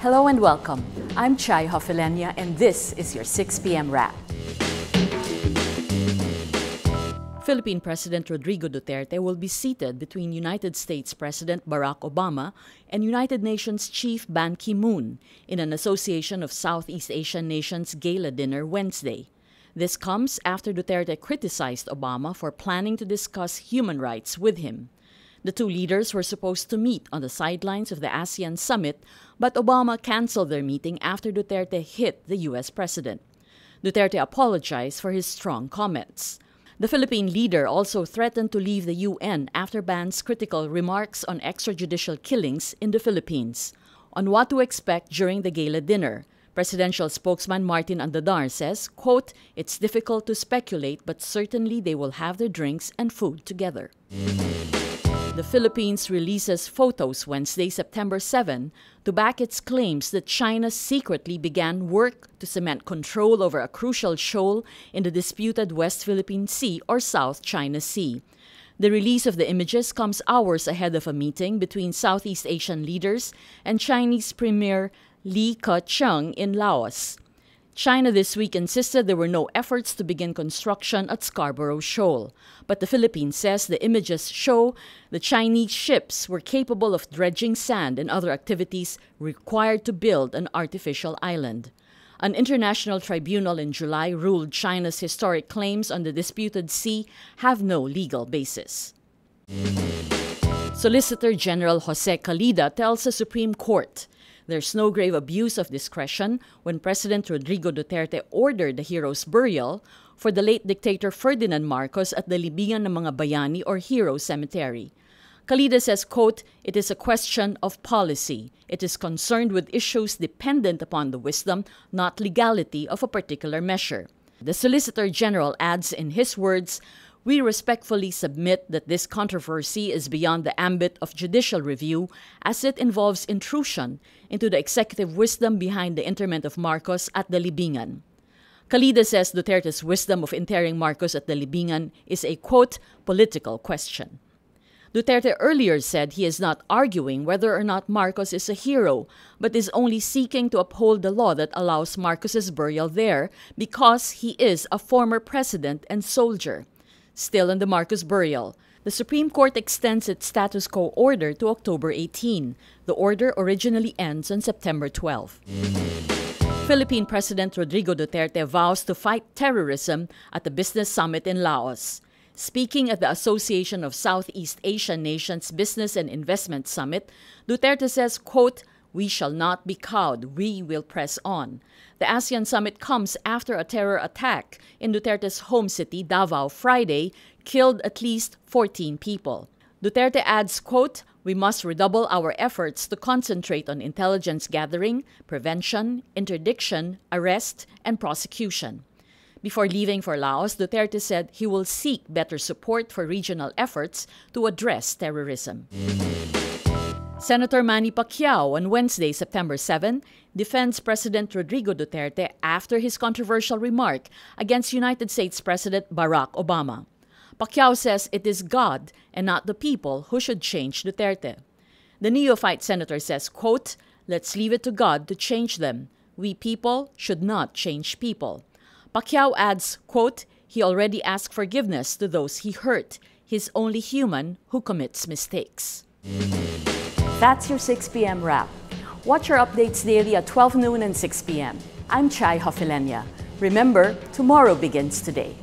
Hello and welcome. I'm Chai Hofilenya and this is your 6 p.m. wrap. Philippine President Rodrigo Duterte will be seated between United States President Barack Obama and United Nations Chief Ban Ki-moon in an Association of Southeast Asian Nations gala dinner Wednesday. This comes after Duterte criticized Obama for planning to discuss human rights with him. The two leaders were supposed to meet on the sidelines of the ASEAN summit, but Obama canceled their meeting after Duterte hit the U.S. president. Duterte apologized for his strong comments. The Philippine leader also threatened to leave the UN after Ban's critical remarks on extrajudicial killings in the Philippines. On what to expect during the gala dinner, presidential spokesman Martin Andadar says, quote, "It's difficult to speculate, but certainly they will have their drinks and food together." The Philippines releases photos Wednesday, September 7, to back its claims that China secretly began work to cement control over a crucial shoal in the disputed West Philippine Sea or South China Sea. The release of the images comes hours ahead of a meeting between Southeast Asian leaders and Chinese Premier Li Keqiang in Laos. China this week insisted there were no efforts to begin construction at Scarborough Shoal, but the Philippines says the images show the Chinese ships were capable of dredging sand and other activities required to build an artificial island. An international tribunal in July ruled China's historic claims on the disputed sea have no legal basis. Solicitor General Jose Calida tells the Supreme Court there's no grave abuse of discretion when President Rodrigo Duterte ordered the hero's burial for the late dictator Ferdinand Marcos at the Libingan ng mga Bayani or Hero Cemetery. Calida says, quote, "It is a question of policy. It is concerned with issues dependent upon the wisdom, not legality of a particular measure." The Solicitor General adds in his words, "We respectfully submit that this controversy is beyond the ambit of judicial review as it involves intrusion into the executive wisdom behind the interment of Marcos at the Libingan." Calida says Duterte's wisdom of interring Marcos at the Libingan is a, quote, "political question." Duterte earlier said he is not arguing whether or not Marcos is a hero, but is only seeking to uphold the law that allows Marcos's burial there because he is a former president and soldier. Still on the Marcos burial, the Supreme Court extends its status quo order to October 18. The order originally ends on September 12. Philippine President Rodrigo Duterte vows to fight terrorism at the Business Summit in Laos. Speaking at the Association of Southeast Asian Nations Business and Investment Summit, Duterte says, quote, "We shall not be cowed. We will press on." The ASEAN summit comes after a terror attack in Duterte's home city, Davao, Friday, killed at least 14 people. Duterte adds, quote, "We must redouble our efforts to concentrate on intelligence gathering, prevention, interdiction, arrest, and prosecution." Before leaving for Laos, Duterte said he will seek better support for regional efforts to address terrorism. Senator Manny Pacquiao on Wednesday, September 7, defends President Rodrigo Duterte after his controversial remark against United States President Barack Obama. Pacquiao says it is God and not the people who should change Duterte. The neophyte senator says, quote, "Let's leave it to God to change them. We people should not change people." Pacquiao adds, quote, "He already asked forgiveness to those he hurt. He's only human who commits mistakes." That's your 6 p.m. wrap. Watch our updates daily at 12 noon and 6 p.m. I'm Chai Hofilenya. Remember, tomorrow begins today.